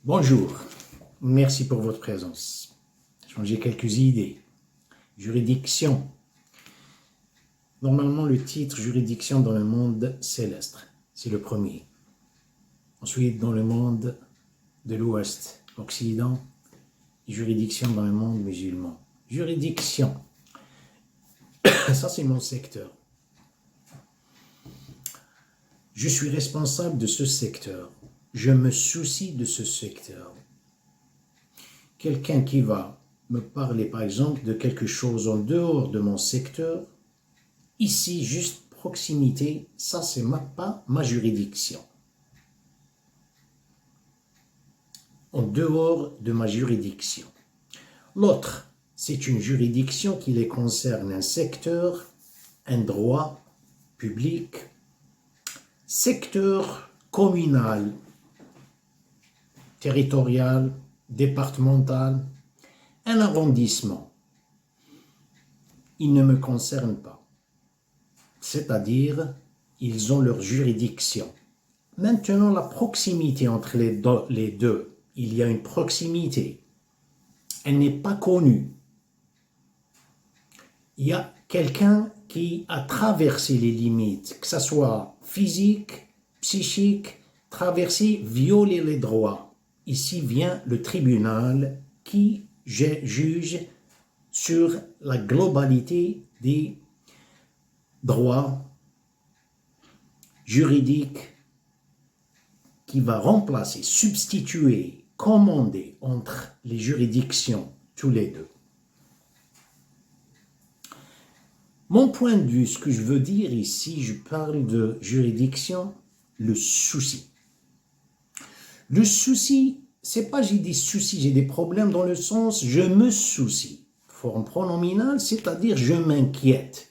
Bonjour, merci pour votre présence. Changer quelques idées. Juridiction. Normalement, le titre juridiction dans le monde céleste, c'est le premier. Ensuite, dans le monde de l'Ouest, l'Occident, juridiction dans le monde musulman. Juridiction, ça c'est mon secteur. Je suis responsable de ce secteur. Je me soucie de ce secteur. Quelqu'un qui va me parler, par exemple, de quelque chose en dehors de mon secteur, ici, juste proximité, ça, c'est pas ma juridiction. En dehors de ma juridiction. L'autre, c'est une juridiction qui les concerne, un secteur, un droit public, secteur communal, territorial, départemental, un arrondissement. Ils ne me concernent pas. C'est-à-dire, ils ont leur juridiction. Maintenant, la proximité entre les deux, il y a une proximité. Elle n'est pas connue. Il y a quelqu'un qui a traversé les limites, que ce soit physique, psychique, traversé, violé les droits. Ici vient le tribunal qui juge sur la globalité des droits juridiques qui va remplacer, substituer, commander entre les juridictions, tous les deux. Mon point de vue, ce que je veux dire ici, je parle de juridiction, le souci. Le souci, c'est pas j'ai des soucis, j'ai des problèmes dans le sens je me soucie. Forme pronominale, c'est-à-dire je m'inquiète.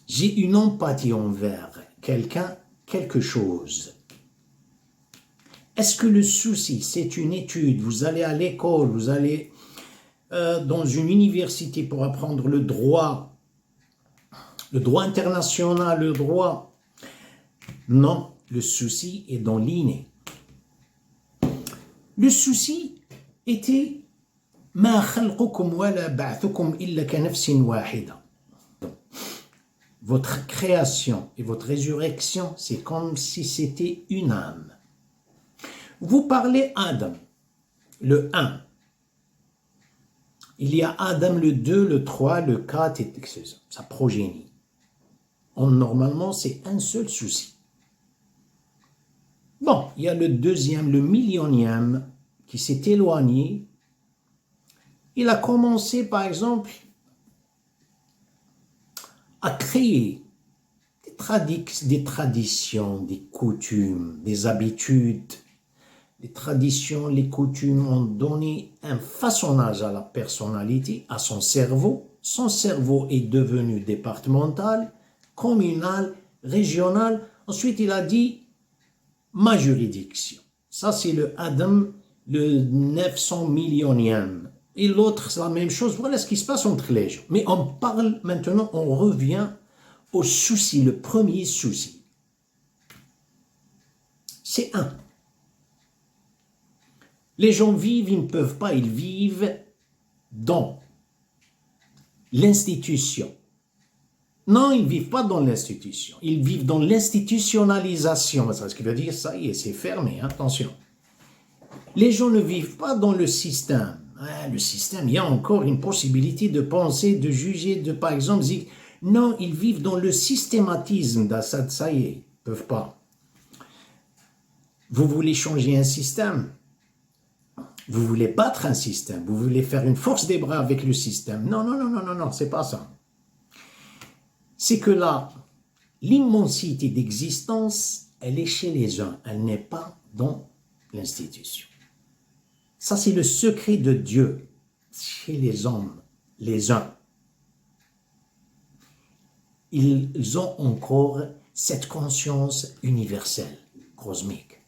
J'ai une empathie envers quelqu'un, quelque chose. Est-ce que le souci, c'est une étude? Vous allez à l'école, vous allez dans une université pour apprendre le droit international, le droit. Non, le souci est dans l'inné. Le souci était ما خلقكم ولا بعثكم إلا كنفس واحدة. Votre création et votre résurrection, c'est comme si c'était une âme. Vous parlez Adam, le 1. Il y a Adam le 2, le 3, le 4, etc. Ça progénie. Normalement, c'est un seul souci. Bon, il y a le deuxième, le millionième, qui s'est éloigné. Il a commencé, par exemple, à créer des traditions, des coutumes, des habitudes. Les traditions, les coutumes ont donné un façonnage à la personnalité, à son cerveau. Son cerveau est devenu départemental, communal, régional. Ensuite, il a dit ma juridiction. Ça, c'est le Adam, le 900 millionième. Et l'autre, c'est la même chose. Voilà ce qui se passe entre les gens. Mais on parle maintenant, on revient au souci, le premier souci. C'est un. Les gens vivent, ils ne peuvent pas, ils vivent dans l'institution. Non, ils ne vivent pas dans l'institution. Ils vivent dans l'institutionnalisation. C'est ce qui veut dire, ça y est, c'est fermé, attention. Les gens ne vivent pas dans le système. Le système, il y a encore une possibilité de penser, de juger, de par exemple dire, non, ils vivent dans le systématisme d'Assad, ça y est, ils ne peuvent pas. Vous voulez changer un système? Vous voulez battre un système? Vous voulez faire une force des bras avec le système? Non, non, non, non, non, non, c'est pas ça. C'est que là, l'immensité d'existence, elle est chez les uns, elle n'est pas dans l'institution. Ça, c'est le secret de Dieu chez les hommes, les uns. Ils ont encore cette conscience universelle, cosmique.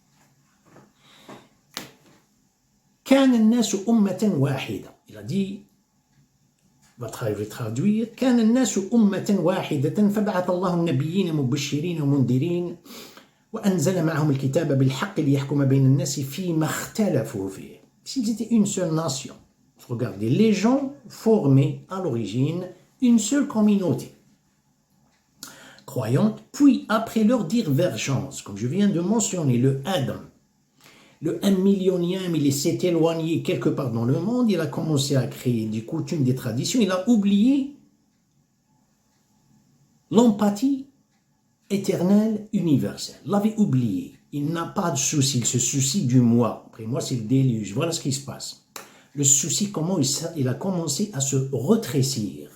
كان الناس أمة واحدة. Il a dit, va traduire, كان الناس أمة واحدة فبعث الله النبيين مبشرين ومنذرين وأنزل معهم الكتاب بالحق ليحكم بين الناس فيما اختلفوا فيه. S'ils étaient une seule nation, regardez, les gens formaient à l'origine une seule communauté croyante, puis après leur divergence, comme je viens de mentionner, le 1 millionième, il s'est éloigné quelque part dans le monde, il a commencé à créer des coutumes, des traditions, il a oublié l'empathie éternelle, universelle. L'avait oublié. Il n'a pas de souci, il se soucie du moi. Après moi, c'est le déluge. Voilà ce qui se passe. Le souci, comment il a commencé à se retrécir.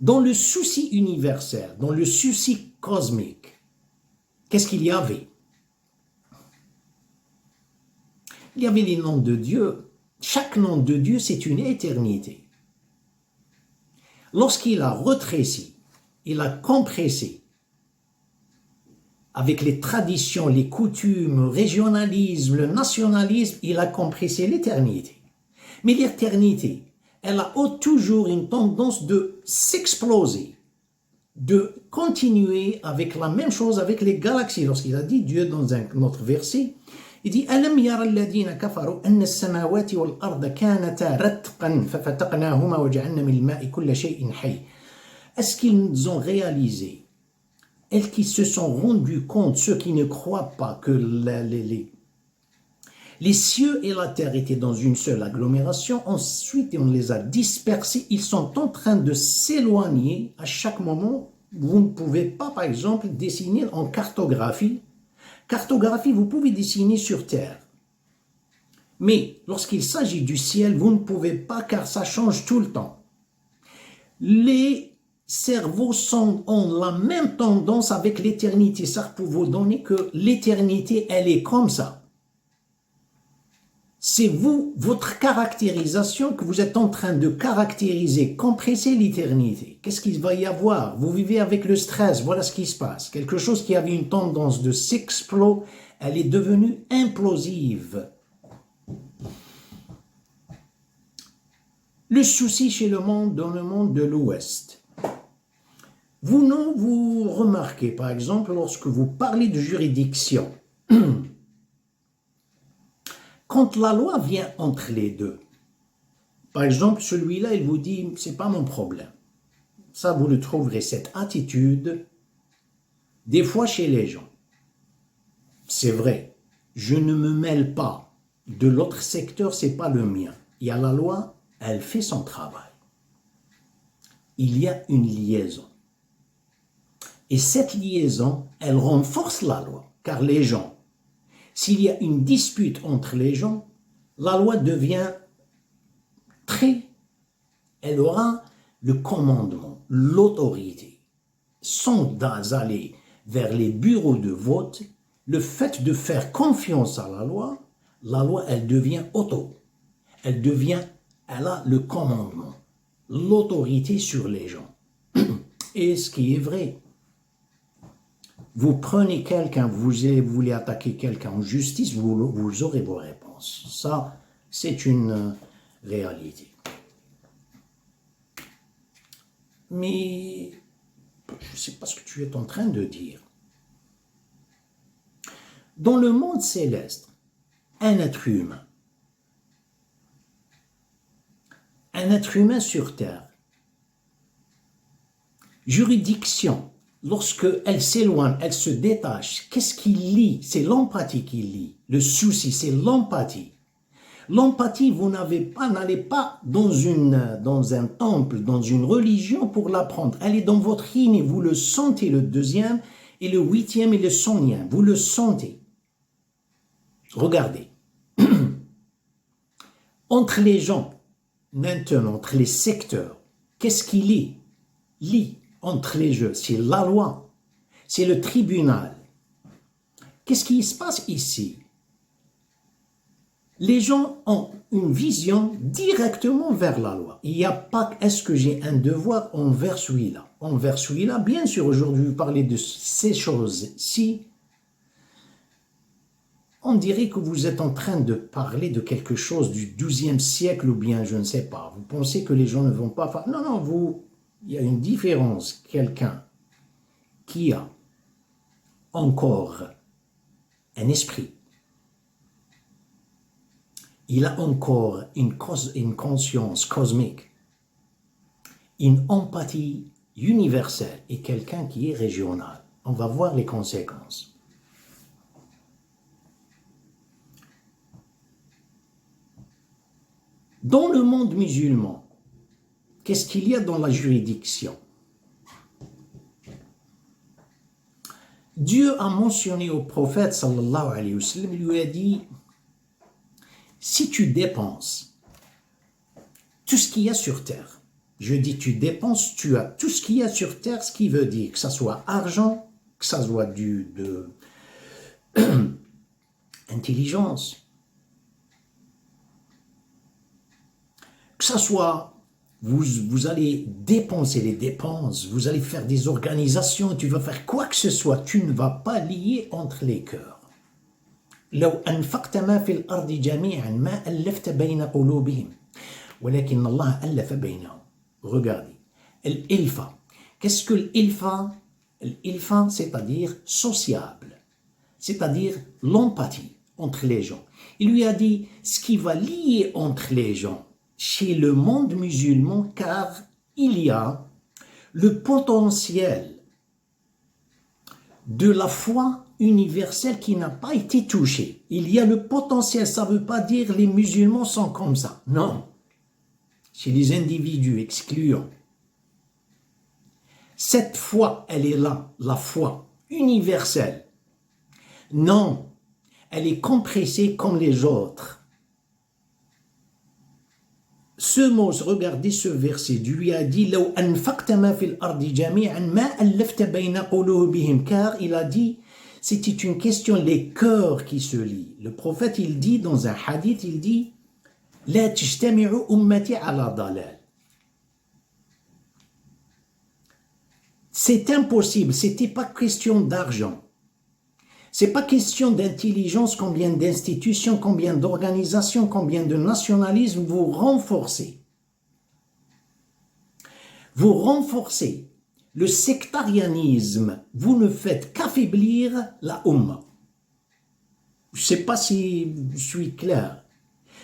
Dans le souci universel, dans le souci cosmique, qu'est-ce qu'il y avait? Il y avait les noms de Dieu. Chaque nom de Dieu, c'est une éternité. Lorsqu'il a retréci, il a compressé avec les traditions, les coutumes, le régionalisme, le nationalisme, il a compressé l'éternité. Mais l'éternité, elle a toujours une tendance de s'exploser, de continuer avec la même chose avec les galaxies. Lorsqu'il a dit Dieu dans un autre verset, il dit أَلَمْ يَرَ الَّذِينَ كَفَرُوا أَنَّ السَّمَاوَاتِ وَالْأَرْضَ كَانَتَا رَتْقًا فَفَتَقْنَاهُمَا وَجَعَلْنَا مِنَ الْمَاءِ كُلَّ شَيْءٍ حَيٍّ. Est-ce qu'ils ont réalisé, est-ce qu'ils se sont rendus compte, ceux qui ne croient pas, que les cieux et la terre étaient dans une seule agglomération, ensuite on les a dispersés, ils sont en train de s'éloigner à chaque moment. Vous ne pouvez pas, par exemple, dessiner en cartographie. Cartographie, vous pouvez dessiner sur terre. Mais lorsqu'il s'agit du ciel, vous ne pouvez pas car ça change tout le temps. Les cerveaux ont la même tendance avec l'éternité. Ça peut vous donner que l'éternité, elle est comme ça. C'est vous, votre caractérisation que vous êtes en train de caractériser, compresser l'éternité. Qu'est-ce qu'il va y avoir? Vous vivez avec le stress, voilà ce qui se passe. Quelque chose qui avait une tendance de s'exploser, elle est devenue implosive. Le souci chez le monde, dans le monde de l'Ouest. Vous remarquez, par exemple, lorsque vous parlez de juridiction, quand la loi vient entre les deux, par exemple, celui-là, il vous dit, c'est pas mon problème. Ça, vous le trouverez, cette attitude, des fois chez les gens. C'est vrai, je ne me mêle pas de l'autre secteur, c'est pas le mien. Il y a la loi, elle fait son travail. Il y a une liaison. Et cette liaison, elle renforce la loi, car les gens, s'il y a une dispute entre les gens, la loi devient elle aura le commandement, l'autorité. Sans aller vers les bureaux de vote, le fait de faire confiance à la loi, elle devient elle a le commandement, l'autorité sur les gens. Et ce qui est vrai, vous prenez quelqu'un, vous voulez attaquer quelqu'un en justice, vous aurez vos réponses. Ça, c'est une réalité. Mais je ne sais pas ce que tu es en train de dire. Dans le monde céleste, un être humain sur terre, juridiction, lorsque elle s'éloigne, elle se détache, qu'est-ce qui lie? C'est l'empathie qui lie. Le souci, c'est l'empathie. L'empathie, vous n'allez pas dans un temple, dans une religion pour l'apprendre. Elle est dans votre inné, vous le sentez, le 2e et le 8e et le 100e, vous le sentez. Regardez. Entre les gens, maintenant, entre les secteurs, qu'est-ce qui lie entre les jeux? C'est la loi, c'est le tribunal. Qu'est-ce qui se passe ici? Les gens ont une vision directement vers la loi. Il n'y a pas est-ce que j'ai un devoir envers celui-là. Envers celui-là, bien sûr, aujourd'hui, vous parlez de ces choses-ci. On dirait que vous êtes en train de parler de quelque chose du 12e siècle ou bien je ne sais pas. Vous pensez que les gens ne vont pas faire... Non, il y a une différence. Quelqu'un qui a encore un esprit. Il a encore une conscience cosmique, une empathie universelle et quelqu'un qui est régional. On va voir les conséquences. Dans le monde musulman, qu'est-ce qu'il y a dans la juridiction? Dieu a mentionné au prophète sallallahu alayhi wa sallam, il lui a dit, si tu dépenses tout ce qu'il y a sur terre, je dis tu dépenses, tu as tout ce qu'il y a sur terre, ce qui veut dire que ça soit argent, que ça soit de intelligence, que ça soit, vous allez dépenser les dépenses, vous allez faire des organisations, tu vas faire quoi que ce soit, tu ne vas pas lier entre les cœurs. لو أنفقت ما في الأرض جميعا ما ألفت بين قلوبهم ولكن الله ألف بينهم. Regardez, l'ilfa. Qu'est-ce que l'ilfa? L'ilfa, c'est-à-dire sociable, c'est-à-dire l'empathie entre les gens. Il lui a dit ce qui va lier entre les gens chez le monde musulman, car il y a le potentiel de la foi universelle qui n'a pas été touchée. Il y a le potentiel, ça ne veut pas dire les musulmans sont comme ça. Non. Chez les individus excluants. Cette foi, elle est là, la foi universelle. Non, elle est compressée comme les autres. Ce mot, regardez ce verset, Dieu lui a dit لو أنفقت ما في الأرض جميعا ما ألفت بين قلوبهم, car il a dit c'était une question, les cœurs qui se lient. Le prophète, il dit dans un hadith, il dit لا تجتمع أمتي على ضلال. C'est impossible, c'était pas question d'argent. C'est pas question d'intelligence, combien d'institutions, combien d'organisations, combien de nationalisme vous renforcez. Vous renforcez le sectarianisme, vous ne faites qu'affaiblir la Ummah. Je ne sais pas si je suis clair.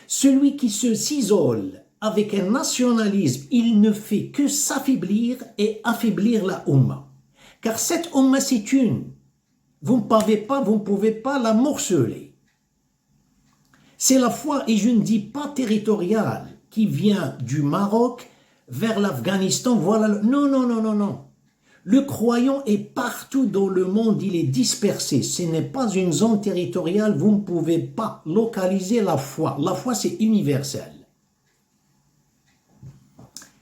Celui qui s'isole avec un nationalisme, il ne fait que s'affaiblir et affaiblir la Ummah. Car cette Ummah, c'est une. Vous ne pouvez pas la morceler. C'est la foi, et je ne dis pas territoriale, qui vient du Maroc vers l'Afghanistan, voilà. Non, non, non, non, non. Le croyant est partout dans le monde, il est dispersé. Ce n'est pas une zone territoriale, vous ne pouvez pas localiser la foi. La foi, c'est universel.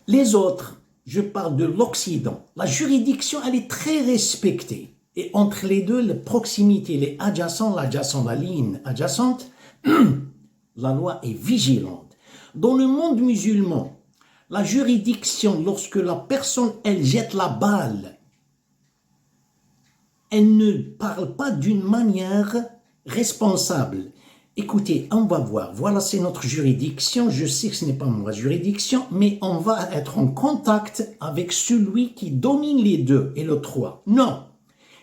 Les autres, je parle de l'Occident. La juridiction, elle est très respectée. Et entre les deux, la proximité, les adjacents, la ligne adjacente, la loi est vigilante. Dans le monde musulman, la juridiction, lorsque la personne, elle jette la balle, elle ne parle pas d'une manière responsable. Écoutez, on va voir, voilà c'est notre juridiction, je sais que ce n'est pas ma juridiction, mais on va être en contact avec celui qui domine les deux et le trois. Non.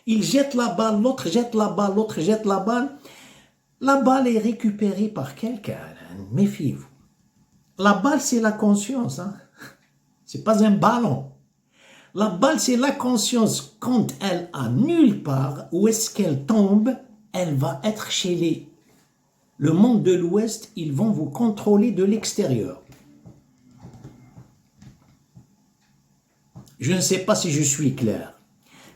Il jette la balle, l'autre jette la balle, l'autre jette la balle. La balle est récupérée par quelqu'un. Méfiez-vous. La balle, c'est la conscience. Hein? Ce n'est pas un ballon. La balle, c'est la conscience. Quand elle a nulle part, où est-ce qu'elle tombe, elle va être chez le monde de l'Ouest. Ils vont vous contrôler de l'extérieur. Je ne sais pas si je suis clair.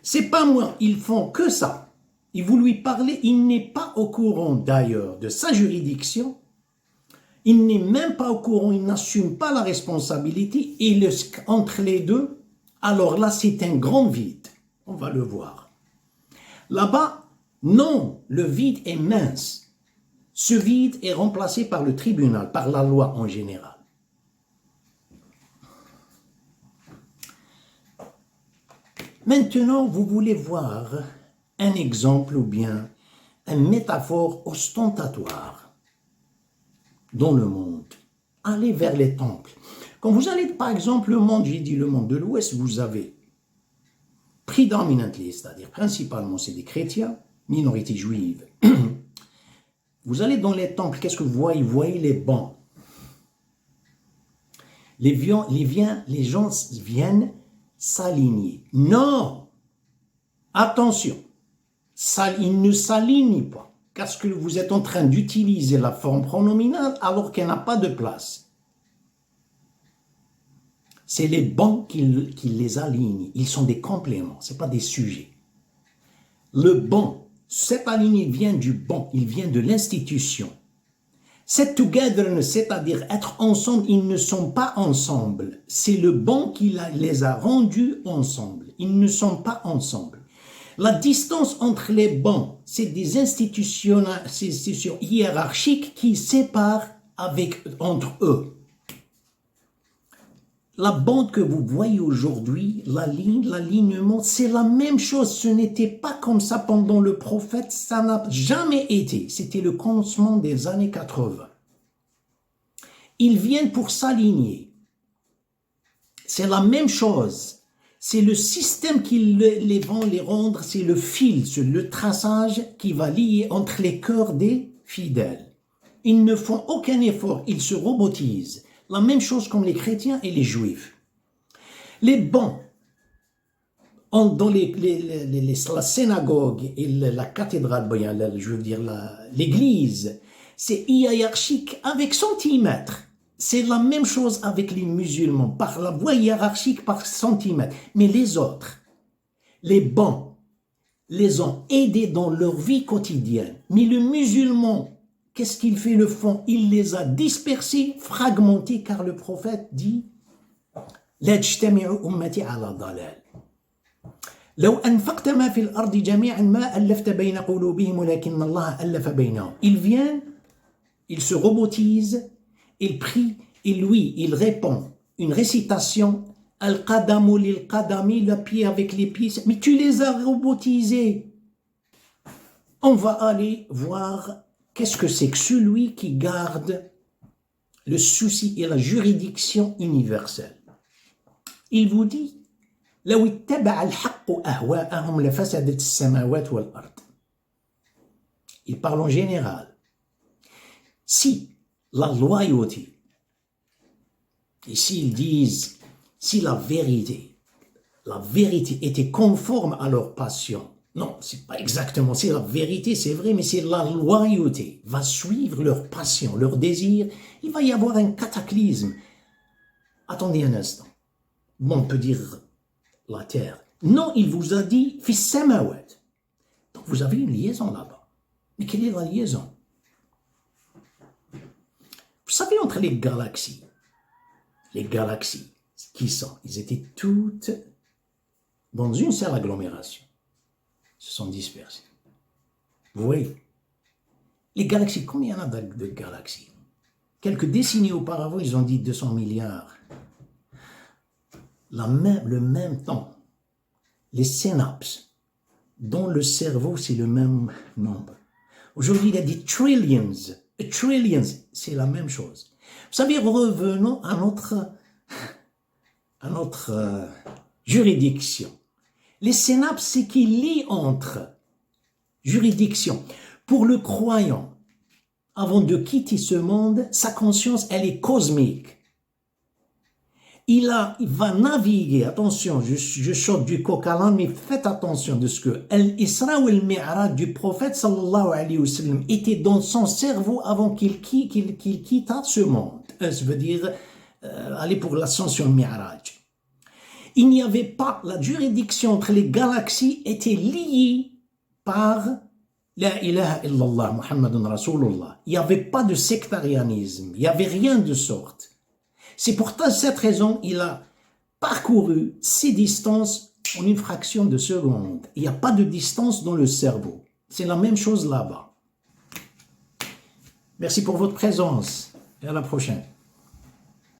C'est pas moi, ils font que ça. Et vous lui parlez, il n'est pas au courant d'ailleurs de sa juridiction. Il n'est même pas au courant, il n'assume pas la responsabilité. Et entre les deux, alors là, c'est un grand vide. On va le voir. Là-bas, non, le vide est mince. Ce vide est remplacé par le tribunal, par la loi en général. Maintenant, vous voulez voir un exemple ou bien une métaphore ostentatoire dans le monde. Allez vers les temples. Quand vous allez, par exemple, le monde, j'ai dit le monde de l'Ouest, vous avez predominantly, c'est-à-dire principalement, c'est des chrétiens, minorité juive. Vous allez dans les temples, qu'est-ce que vous voyez? Vous voyez les bancs. Les gens viennent s'aligner. Non! Attention! Ils ne s'alignent pas. Parce que vous êtes en train d'utiliser la forme pronominale alors qu'elle n'a pas de place. C'est les bancs qui les alignent. Ils sont des compléments, ce n'est pas des sujets. Le banc, cet aligné vient du banc, il vient de l'institution. Cette togetherness, c'est-à-dire être ensemble, ils ne sont pas ensemble. C'est le banc qui les a rendus ensemble. Ils ne sont pas ensemble. La distance entre les bancs, c'est des institutions hiérarchiques qui séparent entre eux. La bande que vous voyez aujourd'hui, l'alignement, c'est la même chose. Ce n'était pas comme ça pendant le prophète, ça n'a jamais été. C'était le commencement des années 80. Ils viennent pour s'aligner. C'est la même chose. C'est le système qui vont les rendre, c'est le fil, c'est le traçage qui va lier entre les cœurs des fidèles. Ils ne font aucun effort, ils se robotisent. La même chose comme les chrétiens et les juifs. Les bancs, dans la synagogue et la cathédrale, je veux dire l'église, c'est hiérarchique avec centimètres. C'est la même chose avec les musulmans, par la voie hiérarchique par centimètres. Mais les autres, les bancs, les ont aidés dans leur vie quotidienne. Mais le musulman, qu'est-ce qu'il fait le fond? Il les a dispersés, fragmentés, car le prophète dit لا تجتمع أمتي على ضلال لو أنفقت ما في الأرض جميعا ما ألفت بين قلوبهم ولكن الله ألف بينهم. Ils viennent, ils se robotisent, ils prient et lui, il répond une récitation Al-Qadamu lil-Qadami, le pied avec les pieds, mais tu les as robotisés. On va aller voir qu'est-ce que c'est que celui qui garde le souci et la juridiction universelle. Il vous dit لو اتبع الحق أهواءهم لفسدت السماوات والأرض. Il parle en général. Si la loyauté, ici ils disent, si la vérité était conforme à leur passion, non, c'est pas exactement, c'est la vérité, c'est vrai, mais c'est la loyauté va suivre leur passion, leur désir, il va y avoir un cataclysme. Attendez un instant. Bon, on peut dire la terre. Non, il vous a dit fis samawat. Donc vous avez une liaison là-bas. Mais quelle est la liaison? Vous savez, entre les galaxies, qui sont? Ils étaient toutes dans une seule agglomération. Ils se sont dispersés. Vous voyez? Les galaxies, combien il y en a de galaxies? Quelques décennies auparavant, ils ont dit 200 milliards. Le même temps, les synapses dans le cerveau, c'est le même nombre. Aujourd'hui, il y a des trillions, c'est la même chose. Vous savez, revenons à notre juridiction. Les synapses, c'est qui lie entre juridiction. Pour le croyant, avant de quitter ce monde, sa conscience, elle est cosmique. Il va naviguer, attention, je saute du coq à l'âne, mais faites attention de ce que l'Isra ou le Mi'raj du prophète sallallahu alayhi wa sallam était dans son cerveau avant qu'il quitte ce monde. Ça veut dire aller pour l'ascension Mi'raj. Il n'y avait pas, la juridiction entre les galaxies était liée par La ilaha illallah Muhammadun Rasulullah. Il n'y avait pas de sectarianisme, il n'y avait rien de sorte. C'est pour cette raison qu'il a parcouru ces distances en une fraction de seconde. Il n'y a pas de distance dans le cerveau. C'est la même chose là-bas. Merci pour votre présence et à la prochaine.